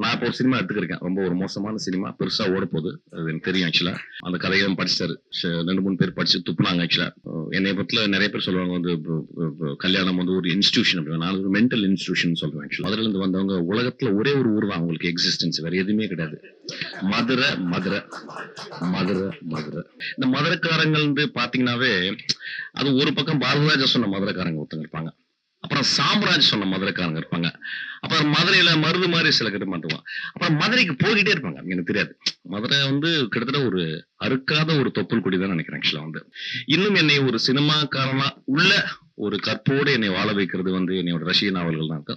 நான் இப்போ ஒரு சினிமா எடுத்துக்கிருக்கேன். ரொம்ப ஒரு மோசமான சினிமா. பெருசா ஓடப்போகுது. அது எனக்கு தெரியும் ஆக்சுவலா. அந்த கதையெல்லாம் படிச்சிட்டாரு. 2, 3 பேர் படிச்சு துப்புனாங்க ஆக்சுவலா. என்னைய பத்தில நெறைய பேர் சொல்லுவாங்க வந்து கல்யாணம் வந்து ஒரு இன்ஸ்டிடியூஷன் அப்படின்னு. நான் ஒரு மென்டல் இன்ஸ்டிடியூஷன் சொல்லுவேன் ஆக்சுவலா. மதுரையிலிருந்து வந்தவங்க உலகத்துல ஒரே ஒரு ஊர் தான் அவங்களுக்கு எக்ஸிஸ்டன்ஸ். வேற எதுவுமே கிடையாது. மதுரை, மதுரை, மதுரை, மதுரை. இந்த மதுரைக்காரங்கள் வந்து பாத்தீங்கன்னாவே, அது ஒரு பக்கம் பாரதிராஜா சொன்ன மதுரைக்காரங்க ஒருத்தங்க இருப்பாங்க. அப்புறம் சாம்ராஜ் சொன்ன மதுரைக்காரங்க இருப்பாங்க. அப்புறம் மதுரையில மருது மாதிரி சில பேர் மாட்டுவான். அப்புறம் மதுரைக்கு போய்கிட்டே இருப்பாங்க. எனக்கு தெரியாது. மதுரை வந்து கிட்டத்தட்ட ஒரு அறுக்காத ஒரு தொப்புள் கொடி தான் நினைக்கிறேன் ஆக்சுவலா வந்து. இன்னும் என்னை ஒரு சினிமாக்காரனா உள்ள ஒரு கற்போடு என்னை வாழ வைக்கிறது வந்து என்னோட ரஷ்ய நாவல்கள் தான் இருக்கு.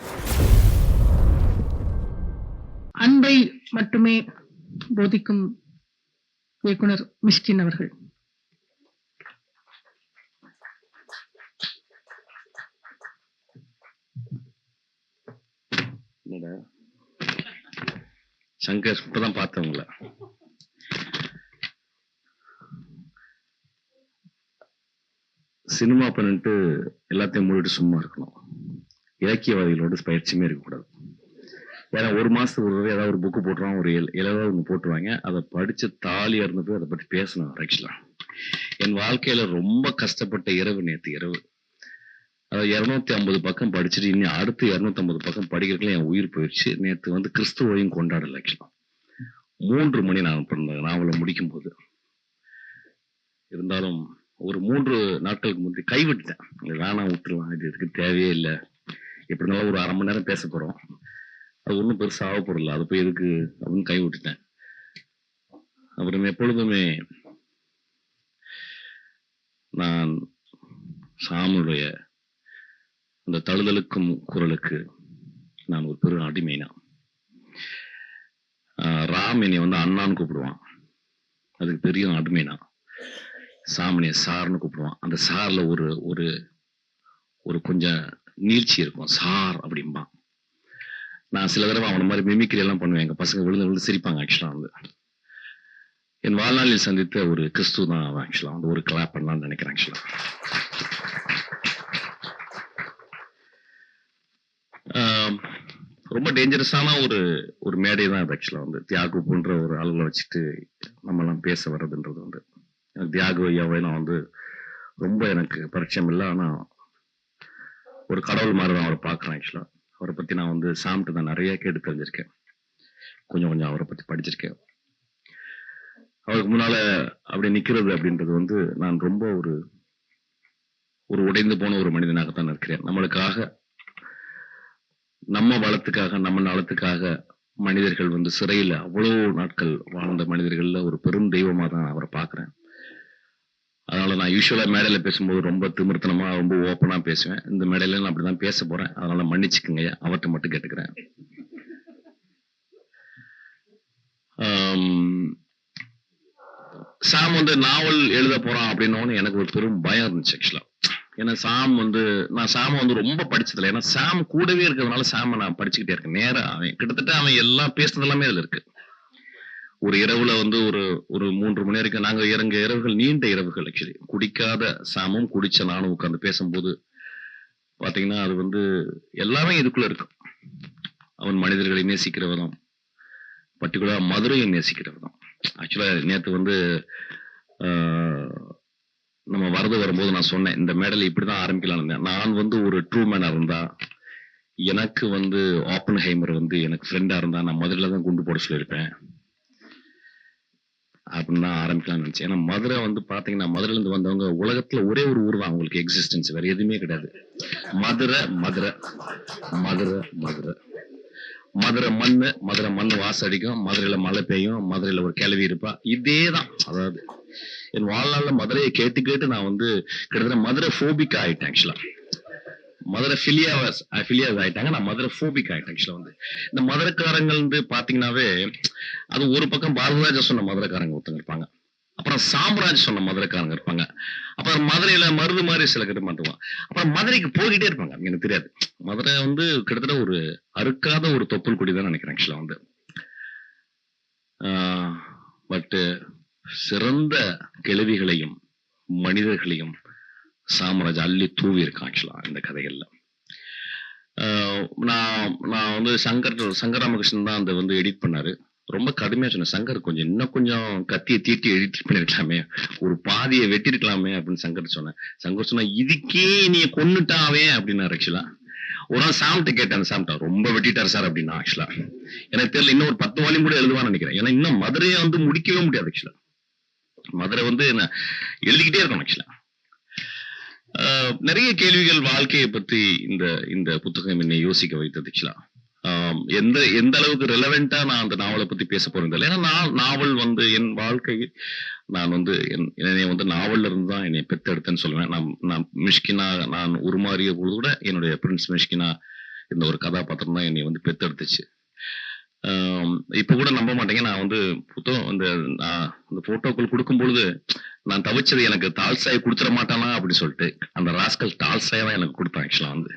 அன்பை மட்டுமே போதிக்கும் இயக்குனர் மிஷ்கின் அவர்கள். சங்கர் இப்பதான் பார்த்தவங்கள சினிமா பண்ணிட்டு எல்லாத்தையும் மூடிட்டு சும்மா இருக்கணும். இலக்கியவாதிகளோட பயிற்சியுமே இருக்கக்கூடாது. ஏன்னா ஒரு மாசத்துக்கு ஒரு ஏதாவது ஒரு புக்கு போட்டுருவாங்க, ஒரு ஏதாவது ஒன்று போட்டுருவாங்க. அதை படிச்சு தாலி இறந்து அதை பற்றி பேசணும். ஆக்சுவலா என் வாழ்க்கையில ரொம்ப கஷ்டப்பட்ட இரவு நேற்று இரவு. அதாவது 250 பக்கம் படிச்சுட்டு இன்னும் அடுத்து 250 பக்கம் படிக்கிறதுல என் உயிர் போயிடுச்சு. நேற்று வந்து கிறிஸ்துவையும் கொண்டாடல. ஆக்சுவலா 3 மணி நான் பண்ண நாவலை முடிக்கும் போது. இருந்தாலும் ஒரு 3 நாட்களுக்கு முந்தைய கைவிட்டேன். வேணாம் விட்டுலாம், இது இதுக்கு தேவையே இல்லை. எப்படி இருந்தாலும் ஒரு 1/2 மணி நேரம் பேச போறோம், அது ஒன்றும் பெருசா ஆக போறல, அது போய் எதுக்கு அப்படின்னு கை விட்டுட்டேன். அப்புறம் எப்பொழுதுமே நான் சாமுடைய அந்த தழுதலுக்கும் குரலுக்கு நான் ஒரு பெரும் அடிமைனா. ராம் என்னை வந்து அண்ணான்னு கூப்பிடுவான், அதுக்கு பெரிய அடிமைனா. சாமினிய சார்னு கூப்பிடுவான், அந்த சார்ல ஒரு ஒரு ஒரு கொஞ்சம் நீட்சி இருக்கும், சார் அப்படிம்பான். நான் சில தடவை அவன மாதிரி மிமிக்ரி எல்லாம் பண்ணுவேன். எங்க பசங்க விழுந்து விழுந்து சிரிப்பாங்க. ஆக்சுவலா வந்து என் வாழ்நாளில் சந்தித்த ஒரு கிறிஸ்து தான் அவன். ஆக்சுவலா வந்து ஒரு கிளாப் பண்ணலாம்னு நினைக்கிறேன். ஆக்சுவலா ரொம்ப டேஞ்சரஸான ஒரு ஒரு மேடை தான் அது. ஆக்சுவலா வந்து தியாகு போன்ற ஒரு ஆளுகளை வச்சுட்டு நம்ம எல்லாம் பேச வர்றதுன்றது வந்து, தியாகு ஐயாவை நான் வந்து ரொம்ப எனக்கு பரிச்சயம் இல்லை. ஆனா ஒரு கடவுள் மாதிரி தான் அவரை பார்க்குறேன். ஆக்சுவலா அவரை பத்தி நான் வந்து சாமிட்டு தான் நிறைய கேட்டு தெரிஞ்சிருக்கேன். கொஞ்சம் கொஞ்சம் அவரை பத்தி படிச்சிருக்கேன். அவருக்கு முன்னால அப்படி நிக்கிறது அப்படின்றது வந்து நான் ரொம்ப ஒரு ஒரு உடைந்து போன ஒரு மனிதனாகத்தான் இருக்கிறேன். நம்மளுக்காக, நம்ம வளத்துக்காக, நம்ம நலத்துக்காக மனிதர்கள் வந்து சிறையில் அவ்வளவு நாட்கள் வாழ்ந்த மனிதர்கள்ல ஒரு பெரும் தெய்வமா தான் அவரை பார்க்கிறேன். அதனால நான் யூஸ்வலா மேடையில பேசும்போது ரொம்ப திமிர்த்தனமா ரொம்ப ஓப்பனா பேசுவேன். இந்த மேடையில நான் அப்படிதான் பேச போறேன். அதனால மன்னிச்சுக்குங்க, அவர்கிட்ட மட்டும் கேட்டுக்கிறேன். சாம் வந்து நாவல் எழுத போறான் அப்படின்னு எனக்கு ஒரு பெரும் பயம் இருந்துச்சு. ஆக்சுவலா ஏன்னா சாம் வந்து நான் சாம வந்து ரொம்ப படிச்சதில்லை. ஏன்னா சாம் கூடவே இருக்கிறதுனால சாம நான் படிச்சுக்கிட்டே இருக்கேன். நேரா அவன் கிட்டத்தட்ட அவன் எல்லாம் பேசுறது எல்லாமே அதுல இருக்கு. ஒரு இரவுல வந்து ஒரு ஒரு 3 மணி வரைக்கும் நாங்க இறங்க இரவுகள் நீண்ட இரவுகள். ஆக்சுவலி குடிக்காத சாமும் குடிச்ச நானும் உட்கார்ந்து பேசும்போது பாத்தீங்கன்னா அது வந்து எல்லாமே இதுக்குள்ள இருக்கு. அவன் மனிதர்களை நேசிக்கிற விதம், பர்டிகுலரா மதுரையை நேசிக்கிற விதம். ஆக்சுவலா நேத்து வந்து நம்ம வரது வரும்போது நான் சொன்னேன், இந்த மேடையில இப்படிதான் ஆரம்பிக்கலாம். நான் வந்து ஒரு ட்ரூ மேனா இருந்தா, எனக்கு வந்து ஆப்பன்ஹைமர் வந்து எனக்கு ஃப்ரெண்டா இருந்தா நான் மதுரையில தான் குண்டு போட சொல்லியிருப்பேன் அப்படின்னு தான் ஆரம்பிக்கலாம்னு நினைச்சேன். ஏன்னா மதுரை வந்து பாத்தீங்கன்னா மதுரையில இருந்து வந்தவங்க உலகத்துல ஒரே ஒரு ஊர் தான் அவங்களுக்கு எக்ஸிஸ்டன்ஸ். வேற எதுவுமே கிடையாது. மதுரை, மதுரை, மதுரை, மதுரை, மதுரை மண்ணு வாசடிக்கும். மதுரையில மழை பெய்யும். மதுரையில ஒரு கிளவி இருப்பா. இதேதான். அதாவது என் வாழ்நாள்ல மதுரையை கேட்டு கேட்டு நான் வந்து கிட்டத்தட்ட மதுரை போபிக் ஆயிட்டேன். ஆக்சுவலா மதுரை பிலியாஸ் ஆயிட்டாங்க. நான் மதுரை போபிக் ஆயிட்டேன். ஆக்சுவலா வந்து இந்த மதுரைக்காரங்கள் வந்து பாத்தீங்கன்னாவே, அது ஒரு பக்கம் பாரதிராஜா சொன்ன மதுரைக்காரங்க ஒருத்தங்க இருப்பாங்க. அப்புறம் சாம்ராஜ் சொன்ன மதுரைக்காரங்க இருப்பாங்க. அப்புறம் மதுரையில மருது மாதிரி சில பேர் மாட்டுவான். அப்புறம் மதுரைக்கு போய்கிட்டே இருப்பாங்க. எனக்கு தெரியாது. மதுரை வந்து கிட்டத்தட்ட ஒரு அறுக்காத ஒரு தொப்புள் கொடி தான் நினைக்கிறேன். ஆக்சுவலா வந்து பட் சிறந்த கிழவிகளையும் மனிதர்களையும் சாம்ராஜ் அள்ளி தூவி இருக்கான். ஆக்சுவலா இந்த கதைகள்ல நான் நான் வந்து சங்கர் ராமகிருஷ்ணன் தான் அந்த வந்து எடிட் பண்ணாரு. ரொம்ப கடுமையா சொன்னேன், சங்கர் இன்னும் கொஞ்சம் கத்தியை தீட்டி எடிட் பண்ணிருக்கலாமே, ஒரு பாதியை வெட்டிருக்கலாமே அப்படின்னு சங்கர் சொன்னேன். சங்கர் சொன்னா, இதுக்கே நீ கொன்னுட்டாவே அப்படின்னாரு. ஆக்சுவலா ஒரு நாள் சாம்கிட்ட கேட்டேன், சாம்கிட்ட ரொம்ப வெட்டிட்டாரு சார் அப்படின்னா. ஆக்சுவலா எனக்கு தெரியல, இன்னும் ஒரு 10 வால்யூம் கூட எழுதுவான்னு நினைக்கிறேன். ஏன்னா இன்னும் மதுரையை வந்து முடிக்கவே முடியாது. ஆக்சுவலா மதுரை வந்து எழுதிக்கிட்டே இருக்கணும். ஆக்சுவலா நிறைய கேள்விகள் வாழ்க்கையை பத்தி இந்த இந்த புத்தகம் என்னை யோசிக்க வைத்தது. ஆக்சுவலா எந்த எந்த அளவுக்கு ரெலவெண்டா நான் அந்த நாவலை பத்தி பேச போறேன் தெரியல. ஏன்னா நாவல் வந்து என் வாழ்க்கை, நான் வந்து என்னை வந்து நாவல்ல இருந்து தான் என்னை பெத்தெடுத்தேன்னு சொல்லுவேன். நான் மிஷ்கினா நான் உருமாறிய பொழுது கூட என்னுடைய பிரின்ஸ் மிஷ்கினா இந்த ஒரு கதாபாத்திரம் தான் என்னை வந்து பெத்தெடுத்துச்சு. இப்ப கூட நம்ப மாட்டேங்க, நான் வந்து புத்தகம் இந்த போட்டோக்கள் கொடுக்கும் பொழுது நான் தவிச்சது எனக்கு டால்ஸ்டாய் கொடுத்துட மாட்டானா அப்படின்னு சொல்லிட்டு, அந்த ராஸ்கல் டால்ஸ்டாய் தான் எனக்கு கொடுத்தான். ஆக்சுவலா வந்து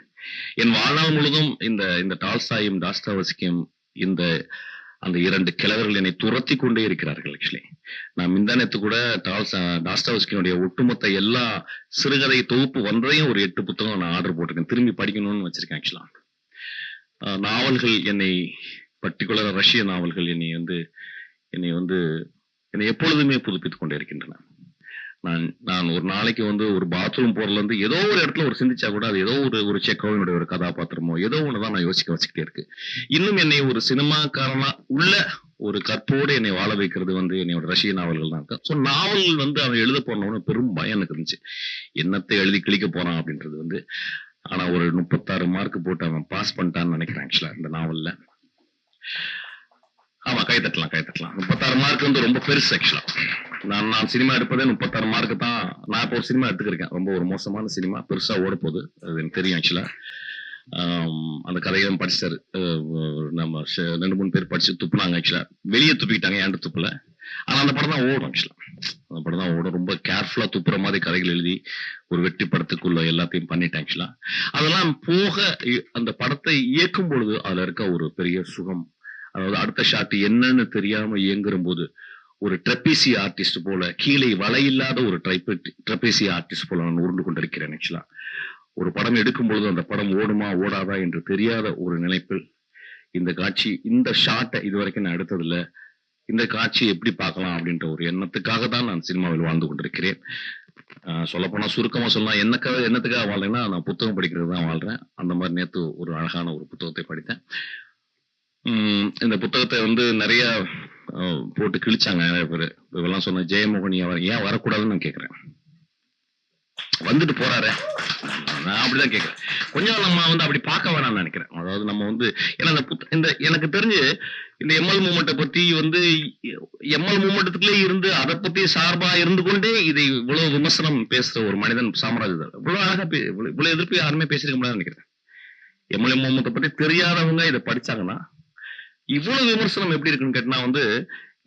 என் வாழ்நாள் முழுதும் இந்த இந்த டால்ஸ்டாயும் டாஸ்டாவஸ்கியும் இந்த அந்த 2 கிழவர்கள் என்னை துரத்தி கொண்டே இருக்கிறார்கள். ஆக்சுவலி நான் முந்தானத்து கூட டாஸ்டாவஸ்கியினுடைய ஒட்டுமொத்த எல்லா சிறுகதை தொகுப்பு வந்ததையும் ஒரு 8 புத்தகம் நான் ஆர்டர் போட்டிருக்கேன், திரும்பி படிக்கணும்னு வச்சிருக்கேன். ஆக்சுவலா நாவல்கள் என்னை, பர்டிகுலர் ரஷ்ய நாவல்கள் என்னை எப்பொழுதுமே புதுப்பித்துக் கொண்டே இருக்கின்றன. நான் ஒரு நாளைக்கு வந்து ஒரு பாத்ரூம் போறதுல இருந்து ஏதோ ஒரு இடத்துல ஒரு சிந்திச்சா கூட அது ஏதோ ஒரு செக்கோவினுடைய ஒரு கதாபாத்திரமோ ஏதோ ஒண்ணுதான் நான் யோசிக்க வச்சுக்கிட்டே இருக்கு. இன்னும் என்னை ஒரு சினிமாக்காரனா உள்ள ஒரு கற்போடு என்னை வாழ வைக்கிறது வந்து என்னோட ரஷ்ய நாவல்கள் தான் இருக்கு. ஸோ நாவல்கள் வந்து அவன் எழுத போனவனு பெரும் பயம் எனக்கு இருந்துச்சு, என்னத்தை எழுதி கிழிக்க போறான் அப்படின்றது வந்து. ஆனா ஒரு 36 மார்க் போட்டு அவன் பாஸ் பண்ணிட்டான்னு நினைக்கிறேன். ஆக்சுவலா இந்த நாவல்ல ஆமா, கை தட்டலாம் 36 மார்க் வந்து ரொம்ப பெருசு. ஆக்சுவலா நான் சினிமா எடுப்பதே 36 மார்க் தான். நான் இப்போ ஒரு சினிமா எடுத்துக்கிருக்கேன், ரொம்ப ஒரு மோசமான சினிமா, பெருசா ஓட போகுது, அது எனக்கு தெரியும். ஆக்சுவலா அந்த கதையை படிச்சாரு, நம்ம 2-3 பேர் படிச்சு துப்புனாங்க. ஆக்சுவலா வெளியே துப்பிக்கிட்டாங்க, ஏன்ட்டு துப்புல. ஆனா அந்த படம் தான் ஓடும். ஆக்சுவலா அந்த படம் தான் ஓடும். ரொம்ப கேர்ஃபுல்லா துப்புற மாதிரி கதைகள் எழுதி ஒரு வெற்றி படத்துக்குள்ள எல்லாத்தையும் பண்ணிட்டேன். ஆக்சுவலா அதெல்லாம் போக அந்த படத்தை இயக்கும் பொழுது அதுல இருக்க ஒரு பெரிய சுகம், அதாவது அடுத்த ஷாட் என்னன்னு தெரியாம இயங்குற போது ஒரு ட்ரெபேசி ஆர்டிஸ்ட் போல, கீழே வலையில்லாத ஒரு ட்ரெபேசி ஆர்டிஸ்ட் போல நான் உருண்டு கொண்டிருக்கிறேன். ஆக்சுவலா ஒரு படம் எடுக்கும் பொழுது அந்த படம் ஓடுமா ஓடாதா என்று தெரியாத ஒரு நினைப்பில் இந்த காட்சி, இந்த ஷாட்டை இதுவரைக்கும் நான் எடுத்ததில்ல, இந்த காட்சி எப்படி பார்க்கலாம் அப்படின்ற ஒரு எண்ணத்துக்காக தான் நான் சினிமாவில் வாழ்ந்து கொண்டிருக்கிறேன். சொல்ல போனா சுருக்கமா சொல்லலாம், என்னத்துக்காக வாழ்றேன்னா நான் புத்தகம் படிக்கிறது தான் வாழ்றேன். அந்த மாதிரி நேத்து ஒரு அழகான ஒரு புத்தகத்தை படித்தேன். இந்த புத்தகத்தை வந்து நிறைய போட்டு கிழிச்சாங்க நிறைய பேரு. இதெல்லாம் சொன்ன ஜெயமோகன் ஏன் வரக்கூடாதுன்னு நான் கேட்கிறேன். வந்துட்டு போறாரு, நான் அப்படிதான் கேட்கிறேன். கொஞ்சம் நம்ம வந்து அப்படி பார்க்க வேணாம்னு நினைக்கிறேன். அதாவது நம்ம வந்து ஏன்னா இந்த எனக்கு தெரிஞ்சு இந்த எம்எல் மூமெண்ட்டை பத்தி வந்து எம்எல் மூமெண்ட்டுக்குள்ளே இருந்து அதை பத்தி சார்பா இருந்து கொண்டே இதை இவ்வளவு விமர்சனம் பேசுற ஒரு மனிதன் சாம்ராஜ் இவ்வளவு அழகா இவ்வளவு எதிர்ப்பு யாருமே பேசிருக்க முடியாதுன்னு நினைக்கிறேன். எம்எல்ஏ மூமெண்ட்டை பத்தி தெரியாதவங்க இதை படிச்சாங்கன்னா இவ்வளவு விமர்சனம் எப்படி இருக்குன்னு கேட்டா வந்து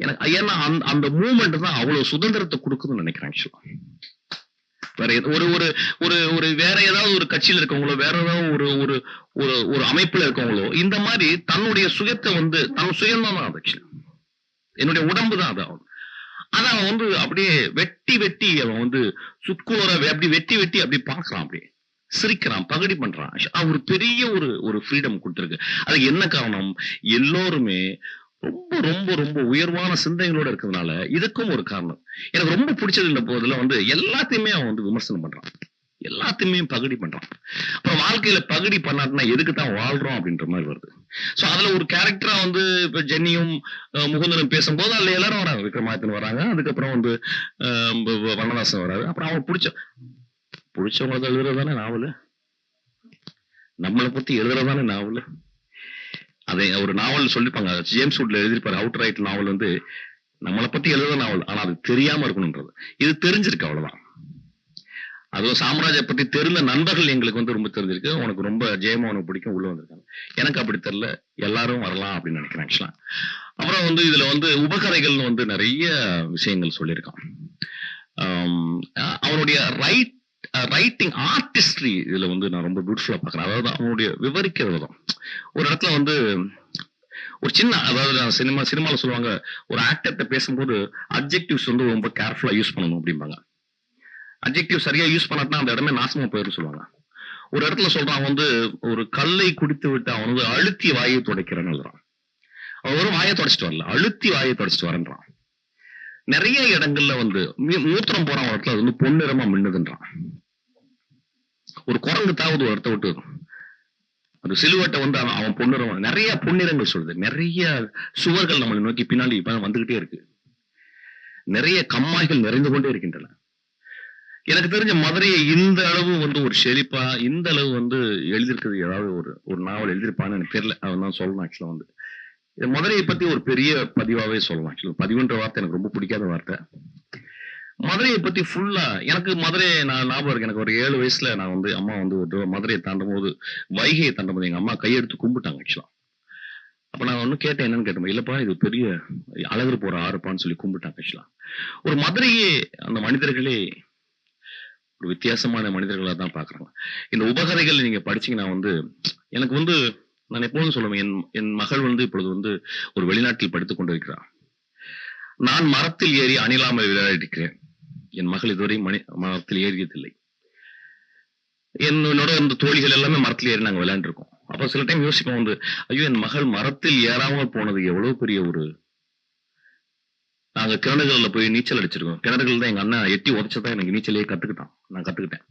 எனக்கு ஏன்னா அந்த மூமெண்ட் தான் அவ்வளவு சுதந்திரத்தை கொடுக்குதுன்னு நினைக்கிறேன். ஆக்சுவலா வேற ஒரு ஒரு ஒரு ஒரு வேற ஏதாவது ஒரு கட்சியில இருக்கவங்களோ வேற ஏதாவது ஒரு ஒரு ஒரு ஒரு அமைப்புல இருக்கவங்களோ இந்த மாதிரி தன்னுடைய சுயத்தை வந்து தன் சுயம்தான் அது. ஆக்சுவலா என்னுடைய உடம்பு தான் அது. ஆனா அவன் வந்து அப்படியே வெட்டி அவன் வந்து சுக்குலோர அப்படி வெட்டி அப்படி பாக்குறான், அப்படியே சிரிக்கிறான், பகடி பண்றான். ஒரு பெரிய ஒரு ஃப்ரீடம் கொடுத்துருக்கு. அதுக்கு என்ன காரணம்? எல்லோருமே ரொம்ப ரொம்ப ரொம்ப உயர்வான சிந்தனைகளோட இருக்கிறதுனால இதுக்கும் ஒரு காரணம். எனக்கு ரொம்ப பிடிச்சது இந்த போதுல வந்து எல்லாத்தையுமே அவன் வந்து விமர்சனம் பண்றான், எல்லாத்தையுமே பகடி பண்றான். அப்புறம் வாழ்க்கையில பகடி பண்ணாட்டினா எதுக்கு தான் வாழ்றோம் அப்படின்ற மாதிரி வருது. சோ அதுல ஒரு கேரக்டரா வந்து இப்ப ஜென்னியும் முகுந்தனும் பேசும்போது அதுல எல்லாரும் வராங்க, விக்ரமாதித்தன் வராங்க, அதுக்கப்புறம் வந்து வண்ணதாசன் வராது. அப்புறம் அவன் பிடிச்சவங்க எழுதுறதானே நாவலு, நம்மளை பத்தி எழுதுறதானே நாவலு. அதை ஒரு நாவல் சொல்லிருப்பாங்க, ஜேம்ஸ் வுட்ல எழுதிருப்பாரு, அவுட் ரைட் நாவல் வந்து நம்மளை பத்தி எழுதுற நாவல், ஆனா அது தெரியாம இருக்கணும்ன்றது. இது தெரிஞ்சிருக்கு, அவ்வளவுதான். அதுவும் சாம்ராஜ்ய பத்தி தெரிந்த நண்பர்கள் எங்களுக்கு வந்து ரொம்ப தெரிஞ்சிருக்கு. உனக்கு ரொம்ப ஜெயமோகனுக்கு பிடிக்கும், உள்ள வந்திருக்காங்க. எனக்கு அப்படி தெரியல, எல்லாரும் வரலாம் அப்படின்னு நினைக்கிறேன். ஆக்சுவலா அப்புறம் வந்து இதுல வந்து உபகதைகள்னு வந்து நிறைய விஷயங்கள் சொல்லியிருக்கான். அவனுடைய ரைட்டிங் ஆர்டிஸ்ட்ரி இதுல வந்து நான் ரொம்ப பியூட்டிஃபுல்லா பாக்குறேன். அதாவது அவனுடைய விவரிக்கிறது தான். ஒரு இடத்துல வந்து ஒரு சின்ன, அதாவது சினிமால சொல்லுவாங்க, ஒரு ஆக்டர்கிட்ட பேசும்போது அட்ஜெக்டிவ்ஸ் வந்து ரொம்ப கேர்ஃபுல்லா யூஸ் பண்ணணும் அப்படிம்பாங்க. அட்ஜெக்டிவ் சரியா யூஸ் பண்ணாட்டினா அந்த இடமே நாசமா போயிடும் சொல்லுவாங்க. ஒரு இடத்துல சொல்றான் வந்து ஒரு கல்லை குடித்து விட்டு அவன் வந்து அழுத்தி வாயை துடைக்கிறேன்னு எழுதுறான். அவன் ஒரு வாயை தொடச்சிட்டு வரல, அழுத்தி வாயை தொடச்சிட்டு வரன்றான். நிறைய இடங்கள்ல வந்து மூத்திரம் போறான் ஒரு இடத்துல அது வந்து பொன்னிறமா மின்னுதுன்றான். ஒரு குரங்கு தாவது ஒரு இடத்த விட்டு அது சிலுவட்டை வந்து அவன் பொன்னிறம், நிறைய பொன்னிறங்கள் சொல்லுது. நிறைய சுவர்கள் நம்மளை நோக்கி பின்னாடி இப்ப வந்துகிட்டே இருக்கு. நிறைய கம்மாய்கள் நிறைந்து கொண்டே இருக்கின்றன. எனக்கு தெரிஞ்ச மதுரையை இந்த அளவு வந்து ஒரு செழிப்பா இந்த அளவு வந்து எழுதியிருக்கிறது ஏதாவது ஒரு நாவல் எழுதியிருப்பான்னு எனக்கு தெரியல. அவன் தான் சொல்லணும். ஆக்சுவலா வந்து மதுரையை பத்தி ஒரு பெரிய பதிவாவே சொல்லலாம். ஆக்சுவலா பதிவுன்ற வார்த்தை எனக்கு ரொம்ப பிடிக்காத வார்த்தை. மதுரையை பத்தி ஃபுல்லா எனக்கு மதுரை நான் ஞாபகம் இருக்கு. எனக்கு ஒரு 7 வயசுல நான் வந்து அம்மா வந்து ஒரு மதுரையை தாண்டும் போது, வைகையை தாண்டும் போது எங்க அம்மா கையெடுத்து கும்பிட்டாங்க. ஆக்சுவலா அப்ப நான் ஒன்னும் கேட்டேன், என்னன்னு கேட்டேன். இல்லப்பா இது பெரிய அழகு போற ஆறுப்பான்னு சொல்லி கும்பிட்டாங்க. ஆக்சுவலா ஒரு மதுரையே அந்த மனிதர்களே ஒரு வித்தியாசமான மனிதர்களா தான் பாக்குறாங்க. இந்த உபகதைகள் நீங்க படிச்சீங்கன்னா வந்து எனக்கு வந்து நான் எப்போதும் சொல்லுவேன், என் மகள் வந்து இப்பொழுது வந்து ஒரு வெளிநாட்டில் படித்துக் கொண்டிருக்கிறார். நான் மரத்தில் ஏறி அணிலாமல் விளையாடிருக்கிறேன். என் மகள் இதுவரை மரத்தில் ஏறியதில்லை. என்னோட இந்த தோழிகள் எல்லாமே மரத்தில் ஏறி நாங்க விளையாண்டு இருக்கோம். அப்ப சில டைம் யோசிப்போம் வந்து, ஐயோ என் மகள் மரத்தில் ஏறாமல் போனது எவ்வளவு பெரிய ஒரு. நாங்க கிணறுகள்ல போய் நீச்சல் அடிச்சிருக்கோம். கிணறுகள் தான் எங்க அண்ணன் எட்டி உதச்சதான் எனக்கு நீச்சலே கத்துக்கிட்டான். நான் கத்துக்கிட்டேன்.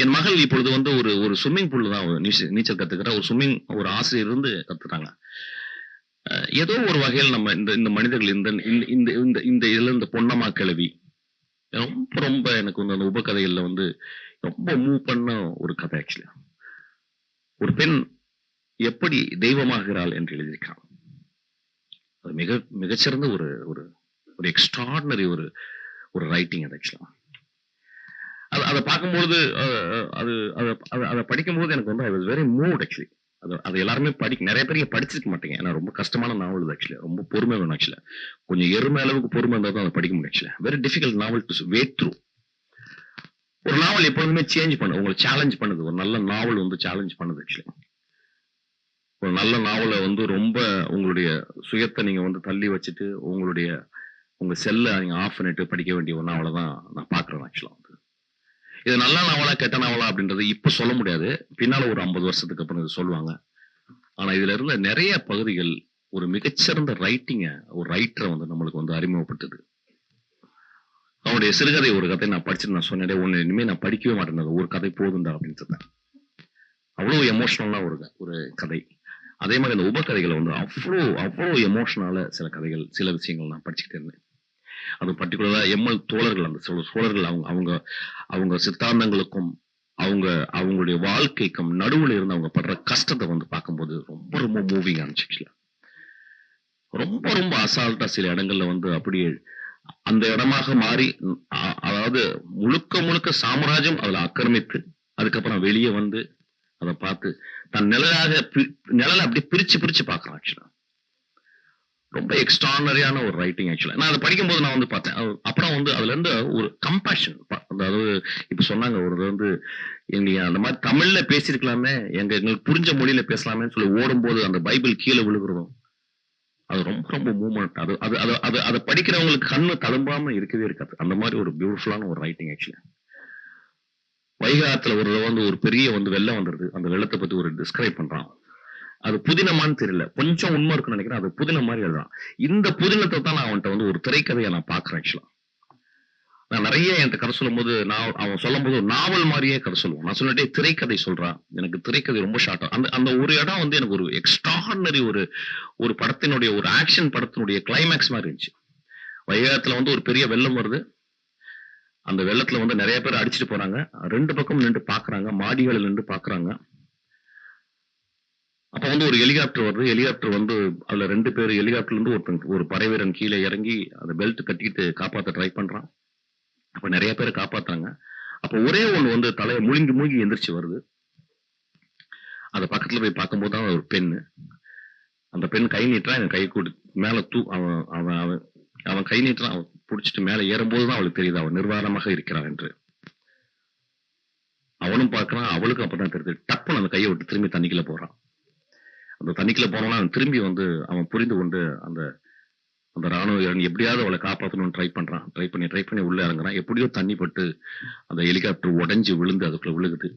என் மகள் இப்பொழுது வந்து ஒரு ஸ்விம்மிங் பூல்ல தான் நீச்சல் கத்துக்கிற ஒரு ஆசிரியர் இருந்து கத்துட்டாங்க. ஏதோ ஒரு வகையில் நம்ம இந்த மனிதர்கள் இந்த இதுல இந்த பொன்னம்மா கிழவி ரொம்ப ரொம்ப எனக்கு வந்து அந்த உபகதைகள்ல வந்து ரொம்ப மூவ் பண்ண ஒரு கதை. ஆக்சுவலி ஒரு பெண் எப்படி தெய்வமாகிறாள் என்று எழுதியிருக்கான். அது மிகச்சிறந்த ஒரு ஒரு ஒரு எக்ஸ்ட்ராடினரி ஒரு ரைட்டிங். அது ஆக்சுவலா அதை பார்க்கும்போது அதை படிக்கும்போது எனக்கு வந்து I was very moved. Actually அது எல்லாருமே நிறைய பேர் படிச்சிருக்க மாட்டீங்க. ஏன்னா ரொம்ப கஷ்டமான நாவல். ஆக்சுவலி ரொம்ப பொறுமை வேணும். ஆக்சுவலா கொஞ்சம் எருமை அளவுக்கு பொறுமை இருந்தால் தான் அதை படிக்க முடியும். ஆக்சுவலா very difficult novel to wade through. ஒரு நாவல் எப்பொழுதுமே சேஞ்ச் பண்ணுது, உங்களை சேலஞ்ச் பண்ணுது. ஒரு நல்ல நாவல் வந்து சேலஞ்ச் பண்ணுது. ஆக்சுவலி ஒரு நல்ல நாவலை வந்து ரொம்ப உங்களுடைய சுயத்தை நீங்க வந்து தள்ளி வச்சுட்டு உங்க செல்லை நீங்க ஆஃப் பண்ணிட்டு படிக்க வேண்டிய ஒரு நாவலை தான் நான் பாக்குறேன். ஆக்சுவலா வந்து இது நல்ல நாவலா கெட்ட நாவலா அப்படின்றது இப்ப சொல்ல முடியாது. பின்னால ஒரு 50 வருஷத்துக்கு அப்புறம் இது சொல்லுவாங்க. ஆனா இதுல இருந்த நிறைய பகுதிகள் ஒரு மிகச்சிறந்த ஒரு ரைட்டரை வந்து நம்மளுக்கு வந்து அறிமுகப்பட்டது. அவனுடைய சிறுகதை ஒரு கதை நான் படிச்சுட்டு நான் சொன்னேன், ஒண்ணு இனிமே நான் படிக்கவே மாட்டேன், ஒரு கதை போதுண்டா அப்படின்னு சொன்னேன். அவ்வளவு எமோஷனலா ஒரு கதை. அதே மாதிரி அந்த உபகதைகளை வந்து அவ்வளவு எமோஷனலா சில கதைகள் சில விஷயங்கள் நான் படிச்சுக்கிட்டே இருந்தேன். அது பர்டிகுலரா எம்எல் தோழர்கள், அந்த சோழர்கள் அவங்க சித்தாந்தங்களுக்கும் அவங்களுடைய வாழ்க்கைக்கும் நடுவுல இருந்து அவங்க படுற கஷ்டத்தை வந்து பார்க்கும்போது ரொம்ப ரொம்ப மூவிங் ஆனிச்சு. ரொம்ப ரொம்ப அசால்ட்டா சில இடங்கள்ல வந்து அப்படியே அந்த இடமாக மாறி, அதாவது முழுக்க முழுக்க சாம்ராஜ்யம் அதுல ஆக்கிரமித்து அதுக்கப்புறம் வெளியே வந்து அதை பார்த்து தன் நிழலை அப்படியே பிரிச்சு பார்க்கறான். ஆக்சுவலா ரொம்ப எக்ஸ்ட்ரானரியான ஒரு ரைட்டிங். ஆக்சுவலா நான் அதை படிக்கும்போது நான் வந்து பார்த்தேன். அப்புறம் வந்து அதுல இருந்து ஒரு கம்பேஷன், அதாவது இப்ப சொன்னாங்க ஒரு வந்து அந்த மாதிரி தமிழ்ல பேசிருக்கலாமே, எங்களுக்கு புரிஞ்ச மொழியில பேசலாமே சொல்லி ஓடும்போது அந்த பைபிள் கீழே விழுகிறதும் அது ரொம்ப ரொம்ப மூவ்மெண்ட். அதை படிக்கிறவங்களுக்கு கண்ணு தழும்பாம இருக்கவே இருக்காது. அந்த மாதிரி ஒரு பியூட்டிஃபுல்லான ஒரு ரைட்டிங். ஆக்சுவலா வைகை ஆத்துல ஒரு பெரிய வந்து வெள்ளம் வந்துருது. அந்த வெள்ளத்தை பத்தி ஒரு டிஸ்கிரைப் பண்றான். அது புதினமான்னு தெரியல, கொஞ்சம் உண்மை இருக்குன்னு நினைக்கிறேன். அது புதினம் மாதிரி எழுதுறான். இந்த புதினத்தை தான் நான் அவன்கிட்ட வந்து ஒரு திரைக்கதையை நான் பாக்குறேன். ஆக்சுவலா நான் நிறைய என்கிட்ட கதை சொல்லும் போது அவன் சொல்லும் போது ஒரு நாவல் மாதிரியே கதை சொல்லுவான். நான் சொல்லிட்டே திரைக்கதை சொல்றான். எனக்கு திரைக்கதை ரொம்ப ஷார்ட்டா அந்த ஒரு இடம் வந்து எனக்கு ஒரு எக்ஸ்ட்ராடினரி ஒரு படத்தினுடைய ஒரு ஆக்ஷன் படத்தினுடைய கிளைமேக்ஸ் மாதிரி இருந்துச்சு. வைகாத்துல வந்து ஒரு பெரிய வெள்ளம் வருது. அந்த வெள்ளத்துல வந்து நிறைய பேர் அடிச்சுட்டு போறாங்க. 2 பக்கம் நின்று பாக்குறாங்க, மாடிகளில் நின்று பாக்குறாங்க. அப்ப வந்து ஒரு ஹெலிகாப்டர் வருது. ஹெலிகாப்டர் வந்து அதுல 2 பேர் ஹெலிகாப்டர்ல இருந்து ஒரு படை வீரன் கீழே இறங்கி அந்த பெல்ட் கட்டிட்டு காப்பாத்த ட்ரை பண்றான். அப்ப நிறைய பேரை காப்பாத்தாங்க. அப்ப ஒரே ஒண்ணு வந்து தலையை மூழ்கி எந்திரிச்சு வருது. அந்த பக்கத்துல போய் பார்க்கும்போது தான் ஒரு பெண்ணு. அந்த பெண் கை நீட்டுறான். என் கை கூட்டு மேல அவன் கை நீட்டுறான். அவன் புடிச்சிட்டு மேல ஏறும்போதுதான் அவளுக்கு தெரியுது அவன் நிர்வாணமாக இருக்கிறான் என்று. அவனும் பார்க்கறான், அவளுக்கும் அப்பதான் தெரியுது. டப்புன்னு அந்த கையை விட்டு திரும்பி தண்ணிக்குள்ள போறான். அந்த தண்ணிக்குள்ள போனோம்னா அவன் திரும்பி வந்து அவன் புரிந்து கொண்டு அந்த ராணுவ வீரன் எப்படியாவது அவளை காப்பாற்றணும்னு ட்ரை பண்ணி உள்ள இறங்குறான். எப்படியோ தண்ணி பட்டு அந்த ஹெலிகாப்டர் உடைஞ்சு விழுந்து அதுக்குள்ள விழுகுது.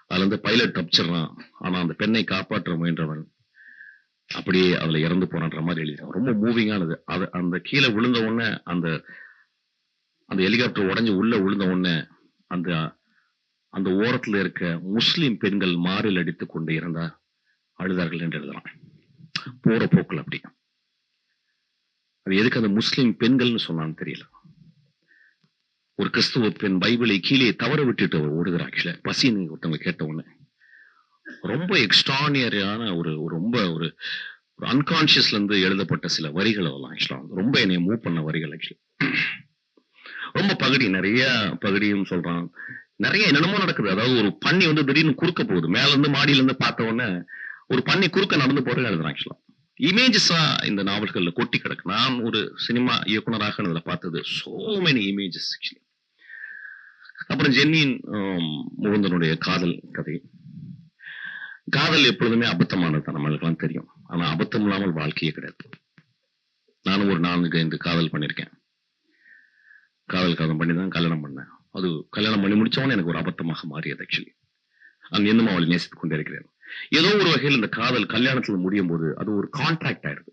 அதுல இருந்து பைலட் தப்பிச்சிடறான், ஆனா அந்த பெண்ணை காப்பாற்ற முயன்றவன் அப்படியே அதுல இறந்து போனான்ற மாதிரி எழுதிருக்கான். ரொம்ப மூவிங்கானது. அது அந்த கீழே விழுந்த உடனே அந்த அந்த ஹெலிகாப்டர் உடைஞ்சு உள்ள விழுந்த உடனே அந்த அந்த ஓரத்துல இருக்க முஸ்லிம் பெண்கள் மாரில் அடித்துக் கொண்டு இறந்தா அழுதார்கள் என்று எழுதலாம். போற போக்குல அப்படி. அது எதுக்கு அந்த முஸ்லிம் பெண்கள்னு சொன்னான்னு தெரியல. ஒரு கிறிஸ்துவ பெண் பைபிளை கீழே தவற விட்டுட்டு ஓடுகிறார். ஆக்சுவலா பசின்னு ஒருத்தவங்க கேட்ட உடனே ரொம்ப எக்ஸ்ட்ரானியரியான ஒரு ரொம்ப ஒரு அன்கான்சியஸ்ல இருந்து எழுதப்பட்ட சில வரிகள் அதெல்லாம் ஆக்சுவலா ரொம்ப என்னை மூவ் பண்ண வரிகள். ஆக்சுவலி ரொம்ப பகுடி, நிறைய பகுடியும் சொல்றான். நிறைய என்னென்னமோ நடக்குது. அதாவது ஒரு பன்னி வந்து திடீர்னு குறுக்க போகுது. மேல இருந்து மாடியில இருந்து பார்த்த உடனே ஒரு பன்னி குறுக்க நடந்து போறது எழுதுறான். ஆக்சுவலா இமேஜஸா இந்த நாவல்கள்ல கொட்டி கிடக்கு. நான் ஒரு சினிமா இயக்குனராக இதுல பார்த்தது சோ மெனி இமேஜஸ். ஆக்சுவலி அப்புறம் ஜென்னியின் முகுந்தனுடைய காதல் கதை. காதல் எப்பொழுதுமே அபத்தமானது நம்மளுக்கெல்லாம் தெரியும். ஆனா அபத்தம் இல்லாமல் வாழ்க்கையே கிடையாது. நானும் ஒரு 4-5 காதல் பண்ணிருக்கேன். காதல் பண்ணி தான் கல்யாணம் பண்ணேன். அது கல்யாணம் பண்ணி முடிச்சவொன்னே எனக்கு ஒரு அபத்தமாக மாறியது. ஆக்சுவலி நான் இன்னும் அவளை நேசித்துக் கொண்டே இருக்கிறேன். ஏதோ ஒரு வகையில் இந்த காதல் கல்யாணத்துல முடியும் போது அது ஒரு கான்ட்ராக்ட் ஆயிடுது.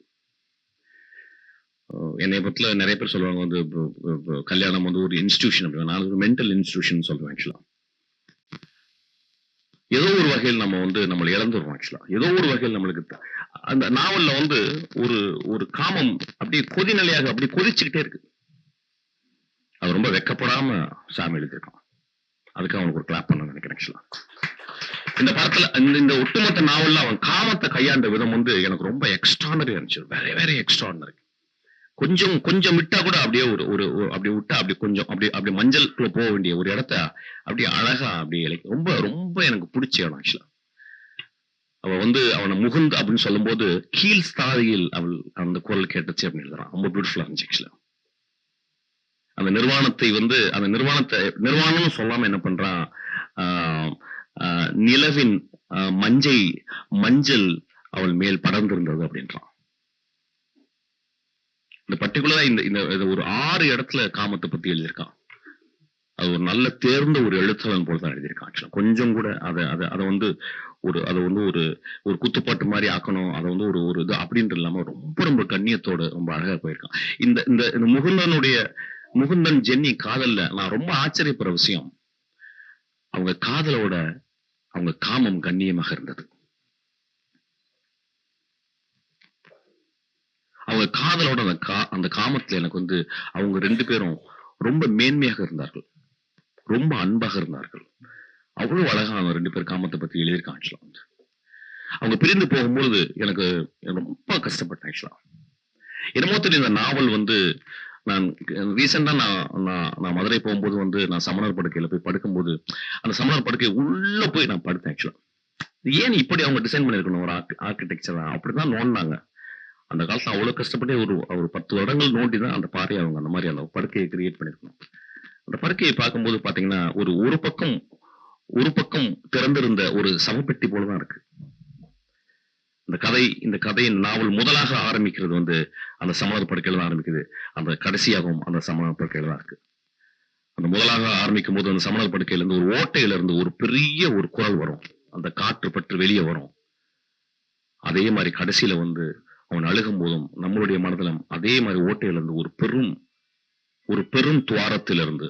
என்னை பத்தில நிறைய பேர் சொல்லுவாங்க வந்து கல்யாணம் வந்து ஒரு இன்ஸ்டிடியூஷன் அப்படி. நான் ஒரு மென்டல் இன்ஸ்டிடியூஷன் சொல்லுவேன். ஆக்சுவலா ஏதோ ஒரு வகையில் நம்ம வந்து நம்மளை இழந்துடுறோம். ஆக்சுவலா ஏதோ ஒரு வகையில் நம்மளுக்கு அந்த நாவல்ல வந்து ஒரு ஒரு காமம் அப்படியே கொதிநிலையாக அப்படி கொதிச்சுக்கிட்டே இருக்கு. அது ரொம்ப வெக்கப்படாம சாமி எழுதியிருக்கான். அதுக்கு அவனுக்கு ஒரு கிளாப் பண்ண நினைக்கிறேன். ஆக்சுவலா இந்த படத்துல இந்த ஒட்டுமொத்த நாவல்ல அவன் காமத்தை கையாண்ட விதம் வந்து எனக்கு ரொம்ப எக்ஸ்ட்ரானரியா இருந்துச்சு. Very very extraordinary. கொஞ்சம் விட்டா கூட அப்படியே ஒரு அப்படி விட்டா அப்படி கொஞ்சம் அப்படி மஞ்சளுக்குள்ள போக வேண்டிய ஒரு இடத்த அப்படியே அழகா அப்படியே ரொம்ப ரொம்ப எனக்கு பிடிச்ச இடம். ஆக்சுவலா அவ வந்து அவனை முகுந்த் அப்படின்னு சொல்லும் போது கீழ் ஸ்தாதியில் அவள் அந்த குரல் கேட்டுச்சு அப்படின்னு எழுதுறான். ரொம்ப பியூட்டிஃபுல்லா இருந்துச்சு. ஆக்சுவலா அந்த நிர்வாணத்தை வந்து அந்த நிர்வாணம்னு சொல்லாம என்ன பண்றான், நிலவின் மஞ்சள் அவள் மேல் படர்ந்திருந்தது அப்படின்றான். இந்த பர்டிகுலரா இந்த ஒரு 6 இடத்துல காமத்தை பத்தி எழுதியிருக்கான். அது ஒரு நல்ல தேர்ந்த ஒரு எழுத்தாளன் போல தான் எழுதியிருக்கான். ஆக்சுவலா கொஞ்சம் கூட அதை வந்து ஒரு குத்துப்பாட்டு மாதிரி ஆக்கணும், அதை வந்து ஒரு இது அப்படின்ட்டு இல்லாம ரொம்ப ரொம்ப கண்ணியத்தோட ரொம்ப அழகா போயிருக்கான். இந்த முகுந்தன் ஜென்னி காதல்ல நான் ரொம்ப ஆச்சரியப்படுற விஷயம், அவங்க காதலோட அவங்க காமம் கண்ணியமாக இருந்தது. அவங்க காதலோட அந்த காமத்துல எனக்கு வந்து அவங்க 2 பேரும் ரொம்ப மேன்மையாக இருந்தார்கள், ரொம்ப அன்பாக இருந்தார்கள். அவ்வளவு அழகா அவங்க 2 பேர் காமத்தை பத்தி எழுதியிருக்காங்க. ஆக்சுவலா அவங்க பிரிந்து போகும்போது எனக்கு ரொம்ப கஷ்டப்பட்டேன். ஆக்சுவலா என்னமோ தெரியும் இந்த நாவல் வந்து நான் ரீசெண்டா நான் மதுரை போகும்போது வந்து நான் சமணர் படுக்கையில போய் படுக்கும்போது அந்த சமணர் படுக்கை உள்ள போய் நான் படுத்தேன். ஆக்சுவலா ஏன் இப்படி அவங்க டிசைன் பண்ணிருக்கணும் ஒரு ஆர்கிடெக்சர் அப்படிதான் நோண்டாங்க. அந்த காலத்துல அவ்வளவு கஷ்டப்பட்டு ஒரு 10 வருடங்கள் நோண்டி தான் அந்த பாறையை அவங்க அந்த மாதிரி அந்த படுக்கையை கிரியேட் பண்ணிருக்கணும். அந்த படுக்கையை பார்க்கும்போது பாத்தீங்கன்னா ஒரு பக்கம் திறந்திருந்த ஒரு சவப்பெட்டி போலதான் இருக்கு. இந்த கதையின் நாவல் முதலாக ஆரம்பிக்கிறது வந்து அந்த சமணர் படுக்கையில தான் ஆரம்பிக்குது. அந்த கடைசியாகவும் அந்த சமணர் படுக்கையில தான் இருக்கு. அந்த முதலாக ஆரம்பிக்கும் போது அந்த சமணர் படுக்கையில இருந்து ஒரு ஓட்டையில இருந்து ஒரு பெரிய ஒரு குரல் வரும். அந்த காற்று பற்று வெளியே வரும். அதே மாதிரி கடைசியில வந்து அவன் அழுகும் போதும் நம்மளுடைய மனதிலும் அதே மாதிரி ஓட்டையில இருந்து ஒரு பெரும் துவாரத்திலிருந்து,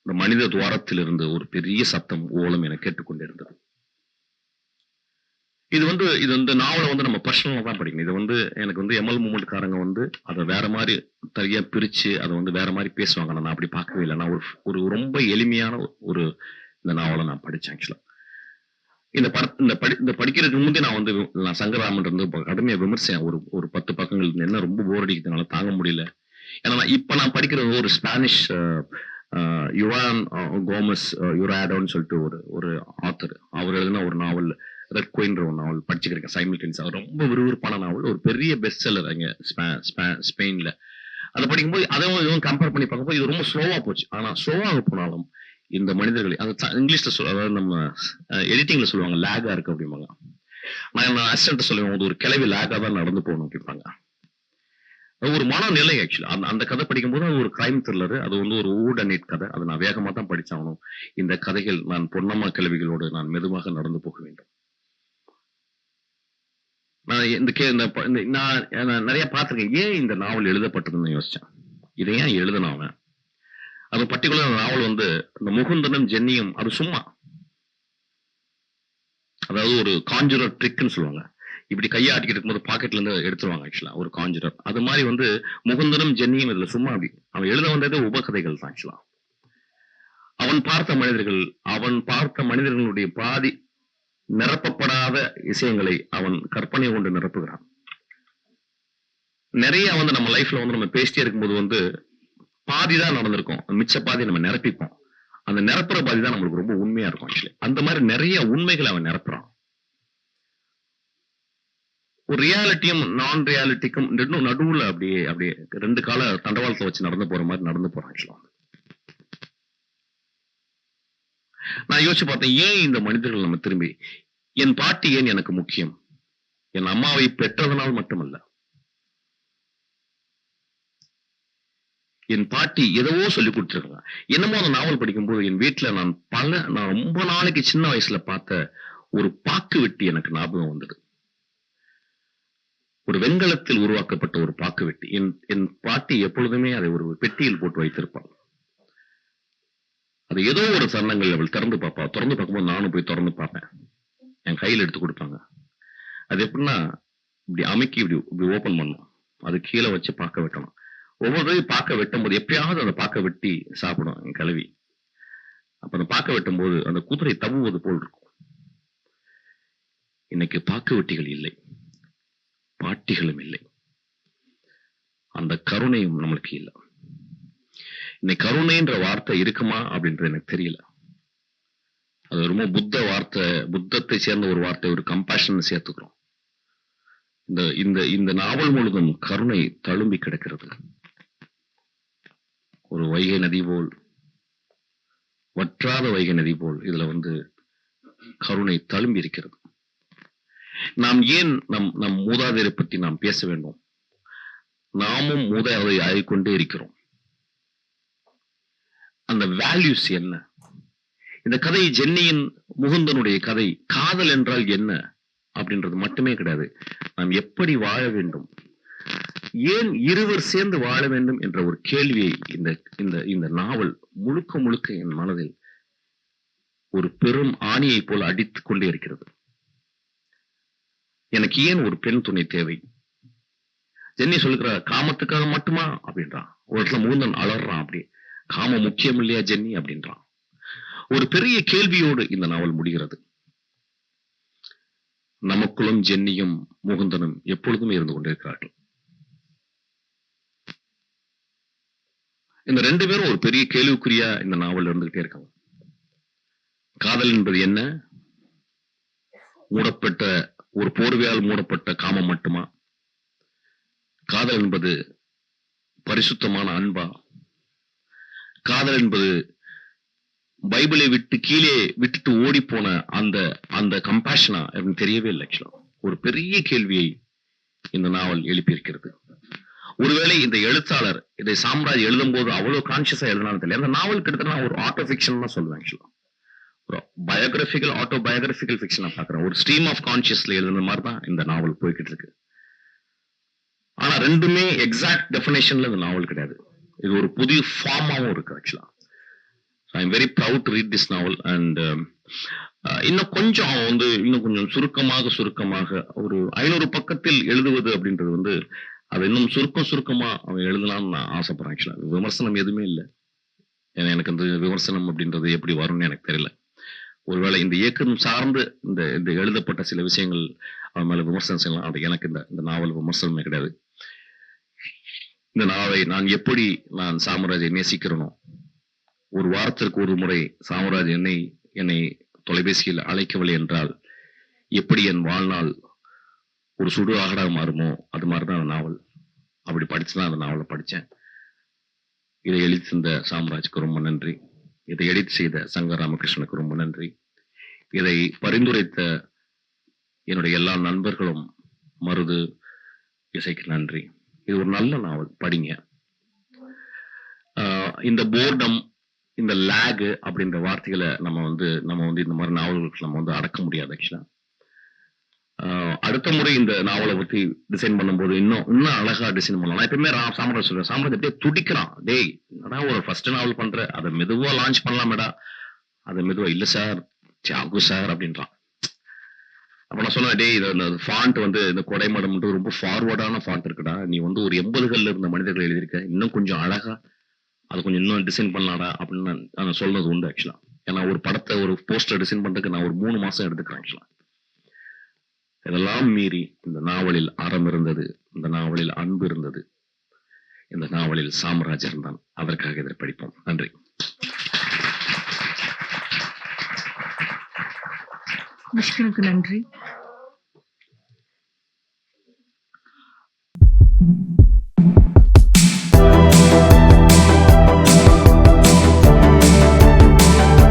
இந்த மனித துவாரத்திலிருந்து ஒரு பெரிய சத்தம் ஓலம் என கேட்டுக்கொண்டிருந்தது. இது இந்த நாவலை வந்து நம்ம பர்சனலா தான் படிக்கணும். இது வந்து எனக்கு வந்து எம்எல் மூமெண்ட்காரங்க வந்து அதை வேற மாதிரி தனியா பிரிச்சு அதை வந்து வேற மாதிரி பேசுவாங்க. நான் அப்படி பார்க்கவே இல்லை. நான் ஒரு ரொம்ப எளிமையான இந்த நாவலை நான் படிச்சேன். ஆக்சுவலா இந்த படிக்கிறதுக்கு முந்தைய நான் சங்கராமன் இருந்து கடுமையா விமர்சனம் ஒரு 10 பக்கங்கள் என்ன ரொம்ப போர் அடிக்கிறதுனால தாங்க முடியல. ஏன்னா இப்ப நான் படிக்கிறது ஒரு ஸ்பானிஷ் யுவான் கோமஸ் யுராடோன்னு சொல்லிட்டு ஒரு ஆத்தர். அவர் எழுதின ஒரு நாவல் ரெட் குயின்ற ஒரு நாவல் படிச்சுக்கிறேன் சைமல்டேனியஸா. ரொம்ப விறுவிறுப்பான நாவல், ஒரு பெரிய பெஸ்ட் செல்லர் அங்க ஸ்பெயின்ல. அதை படிக்கும்போது அதுவும் கம்பேர் பண்ணி பார்க்கும்போது இது ரொம்ப ஸ்லோவா போச்சு. ஆனா ஸ்லோவாக போனாலும் இந்த மனிதர்களை இங்கிலீஷ்ல அதாவது நம்ம எடிட்டிங்ல சொல்லுவாங்க லேகா இருக்கு அப்படிம்பாங்க. நான் அசிஸ்டன்ட் சொல்லுவேன் ஒரு கிளவி லேகா தான் நடந்து போகணும் அப்படிப்பாங்க. ஒரு மனநிலை ஆக்சுவலி அந்த அந்த கதை படிக்கும்போது அது ஒரு கிரைம் த்ரில்லர். அது வந்து ஒரு ஊடனிட் கதை. அதை நான் வேகமா தான் படிச்சாகணும். இந்த கதைகள் நான் பொன்னம்மா கிழவிகளோடு நான் மெதுவாக நடந்து போக வேண்டும். நான் இந்த நான் நிறைய பார்த்திருக்கேன். ஏன் இந்த நாவல் எழுதப்பட்டதுன்னு யோசிச்சேன். இதை ஏன் எழுதணும் அவன்? அது பர்டிகுலர் நாவல் வந்து இந்த முகுந்தனும் ஜென்னியும் அது சும்மா, அதாவது ஒரு கான்ஜுரர் ட்ரிக்னு சொல்லுவாங்க. இப்படி கையை ஆட்டிக்கிட்டு இருக்கும்போது பாக்கெட்ல இருந்து எடுத்துருவாங்க ஆக்சுவலா ஒரு கான்ஜுரர். அது மாதிரி வந்து முகுந்தனும் ஜென்னியும் இதுல சும்மா அப்படி அவன் எழுத வந்ததே உபகதைகள் தான் ஆக்சுவலா. அவன் பார்த்த மனிதர்களுடைய பாதி நிரப்பப்படாத விஷயங்களை அவன் கற்பனை கொண்டு நிரப்புகிறான். நிறைய வந்து நம்ம லைஃப்ல வந்து நம்ம பேசிட்டே இருக்கும்போது வந்து பாதி தான் நடந்திருக்கும், மிச்ச பாதி நம்ம நிரப்பிப்போம். அந்த நிரப்புற பாதி தான் நம்மளுக்கு ரொம்ப உண்மையா இருக்கும் ஆக்சுவலி. அந்த மாதிரி நிறைய உண்மைகளை அவன் நிரப்புறான். ஒரு ரியாலிட்டியும் நான் ரியாலிட்டிக்கும் நடுவுல அப்படியே அப்படியே ரெண்டு கால தண்டவாளத்தை வச்சு நடந்து போற மாதிரி நடந்து போறான் ஆக்சுவலா. நான் யோசிச்சு பார்த்தேன், ஏன் இந்த மனிதர்கள் நம்ம திரும்பி என் பாட்டி ஏன் எனக்கு முக்கியம்? என் அம்மாவை பெற்றதனால் மட்டுமல்ல, என் பாட்டி எதவோ சொல்லி கொடுத்துருக்காங்க. என்னமோ அந்த நாவல் படிக்கும்போது என் வீட்டுல நான் ரொம்ப நாளைக்கு சின்ன வயசுல பார்த்த ஒரு பாக்கு வெட்டி எனக்கு ஞாபகம் வந்தது. ஒரு வெண்கலத்தில் உருவாக்கப்பட்ட ஒரு பாக்கு வெட்டி. என் பாட்டி எப்பொழுதுமே அதை ஒரு பெட்டியில் போட்டு வைத்திருப்பாள். அது ஏதோ ஒரு தருணங்கள் அவள் திறந்து பார்ப்பா. திறந்து பார்க்கும்போது நானும் போய் திறந்து பார்ப்பேன். என் கையில் எடுத்து கொடுப்பாங்க. அது எப்படின்னா இப்படி அமைக்கி இப்படி ஓபன் பண்ணும். அது கீழே வச்சு பார்க்க வெட்டணும். ஒவ்வொரு தடவை பார்க்க வெட்டும் போது எப்பயாவது அந்த பார்க்க வெட்டி சாப்பிடும் என் கழுவி. அப்ப அந்த பார்க்க வெட்டும் போது அந்த குதிரை தவுவது போல் இருக்கும். இன்னைக்கு பார்க்க வெட்டிகள் இல்லை, பாட்டிகளும் இல்லை, அந்த கருணையும் நம்மளுக்கு இல்லை. இன்னைக்கு கருணைன்ற வார்த்தை இருக்குமா அப்படின்றது எனக்கு தெரியல. அது ரொம்ப புத்த வார்த்தை, புத்தத்தை சேர்ந்த ஒரு வார்த்தை, ஒரு கம்பேஷன் சேர்த்துக்கிறோம். இந்த நாவல் முழுதும் கருணை தழும்பி கிடக்கிறது. ஒரு வைகை நதி போல், வற்றாத வைகை நதி போல் இதுல வந்து கருணை தழும்பி இருக்கிறது. நாம் ஏன் நம் மூதாதையரை பற்றி நாம் பேச வேண்டும்? நாமும் மூதாதையை ஆகிக்கொண்டே இருக்கிறோம். அந்த வேல்யூஸ் என்ன? இந்த கதை ஜென்னியின் முகுந்தனுடைய கதை. காதல் என்றால் என்ன அப்படின்றது மட்டுமே கிடையாது. நாம் எப்படி வாழ வேண்டும், ஏன் இருவர் சேர்ந்து வாழ வேண்டும் என்ற ஒரு கேள்வியை இந்த நாவல் முழுக்க முழுக்க என் மனதில் ஒரு பெரும் ஆணியை போல் அடித்துக் கொண்டே இருக்கிறது. எனக்கு ஏன் ஒரு பெண் துணை தேவை? ஜென்னி சொல்லுகிற காமத்துக்காக மட்டுமா அப்படின்றான். ஒரு இடத்துல முகுந்தன் அலறான். அப்படி காமம் முக்கியம் இல்லையா ஜென்னி அப்படின்றான். ஒரு பெரிய கேள்வியோடு இந்த நாவல் முடிகிறது. நமக்குள்ளும் ஜென்னியும் முகுந்தனும் எப்பொழுதுமே இருந்து கொண்டிருக்கிறார்கள். இந்த ரெண்டு பேரும் ஒரு பெரிய கேள்விக்குறியா இந்த நாவல் இருந்துகிட்டே இருக்காங்க. காதல் என்பது என்ன? மூடப்பட்ட ஒரு போர்வையால் மூடப்பட்ட காமம் மட்டுமா? காதல் என்பது பரிசுத்தமான அன்பா? காதல் என்பது பைபிளை விட்டு கீழே விட்டுட்டு ஓடி போன அந்த கம்பேஷனா அப்படின்னு தெரியவே இல்லை. ஒரு பெரிய கேள்வியை இந்த நாவல் எழுப்பியிருக்கிறது. ஒருவேளை இந்த எழுத்தாளர் இதை சாம்ராஜ் எழுதும் போது அவ்வளவு கான்சியஸா எழுதினாலும் தெரியல. அந்த நாவல் கிட்டத்தட்ட ஒரு ஆட்டோ ஃபிக்ஷன் தான் சொல்லுவேன். ஒரு பயோகிராபிக்கல் ஆட்டோபயோகிராபிக்கல் ஃபிக்ஷனா பாக்குறேன். ஒரு ஸ்ட்ரீம் ஆஃப் கான்சியஸ்ல எழுதுன மாதிரி தான் இந்த நாவல் போய்கிட்டு இருக்கு. ஆனா ரெண்டுமே எக்ஸாக்ட் டெஃபினேஷன்ல இந்த நாவல் கிடையாது. இது ஒரு புதிய ஃபார்மாவும் இருக்கு ஆக்சுவலா. I am very proud to read this novel. And இன்னும் கொஞ்சம் சுருக்கமாக ஒரு 500 பக்கத்தில் எழுதுவது அப்படின்றது வந்து அது இன்னும் சுருக்கமா அவன் எழுதலாம்னு நான் ஆசைப்படுறேன். ஆக்சுவலா விமர்சனம் எதுவுமே இல்லை. ஏன்னா எனக்கு அந்த விமர்சனம் அப்படின்றது எப்படி வரும்னு எனக்கு தெரியல. ஒருவேளை இந்த இயக்கம் சார்ந்து இந்த எழுதப்பட்ட சில விஷயங்கள் அவன் மேல விமர்சனம் செய்யலாம். அது எனக்கு இந்த நாவல் விமர்சனமே கிடையாது. இந்த நாவலை நான் சாமராஜை நேசிக்கிறேனோ, ஒரு வாரத்திற்கு ஒரு முறை சாமராஜ் என்னை தொலைபேசியில் அழைக்கவில்லை என்றால் எப்படி என் வாழ்நாள் ஒரு சுடு ஆகடாக மாறுமோ அது மாதிரிதான் அந்த நாவல். அப்படி படிச்சுதான் அந்த நாவலை படிச்சேன். இதை எழுதி தந்த சாம்ராஜ்க்கு ரொம்ப நன்றி. இதை எடிட் செய்த சங்கர் ராமகிருஷ்ணனுக்கு ரொம்ப நன்றி. இதை பரிந்துரைத்த என்னுடைய எல்லா நண்பர்களும் மருது இசைக்கு நன்றி. இது ஒரு நல்ல நாவல், படிங்க. இந்த போர்டம், இந்த லேக் அப்படின்ற வார்த்தைகளை நம்ம வந்து இந்த மாதிரி நாவல்களுக்கு நம்ம வந்து அடக்க முடியாது ஆக்சுவலா. அடுத்த முறை இந்த நாவலை பத்தி டிசைன் பண்ணும்போது இன்னும் அழகா டிசைன் பண்ணலாம். நான் எப்பவுமே சாம்ராஜ் சொல்றேன், சாம்ராஜ் அப்படியே துடிக்கிறான், டேய் என்னடா ஒரு ஃபர்ஸ்ட் நாவல் பண்ற, அதை மெதுவா லான்ச் பண்ணலாமேடா, அதை மெதுவா இல்ல சார் தியாகு சார் அப்படின்றான். அப்ப நான் சொன்னேன், டேய் இந்த ஃபாண்ட் வந்து இந்த கொடைமடம் ரொம்ப ஃபார்வர்டான ஃபாண்ட் இருக்குடா, நீ வந்து ஒரு 80களில் இருந்த மனிதர்கள் எழுதியிருக்க, இன்னும் கொஞ்சம் அழகா அது கொஞ்சம் இன்னும் டிசைன் பண்ணலாடா அப்படின்னு நான் சொல்றது உண்டு ஆக்சுவலா. ஏன்னா ஒரு படத்தை ஒரு போஸ்டர் டிசைன் பண்றதுக்கு நான் ஒரு 3 மாசம் எடுத்துக்கிறேன் ஆக்சுவலா. இதெல்லாம் மீறி இந்த நாவலில் அறம் இருந்தது, இந்த நாவலில் அன்பு இருந்தது, இந்த நாவலில் சாம்ராஜ் இருந்தான். அதற்காக இதை படிப்போம். நன்றி. மிஷ்கினுக்கு நன்றி.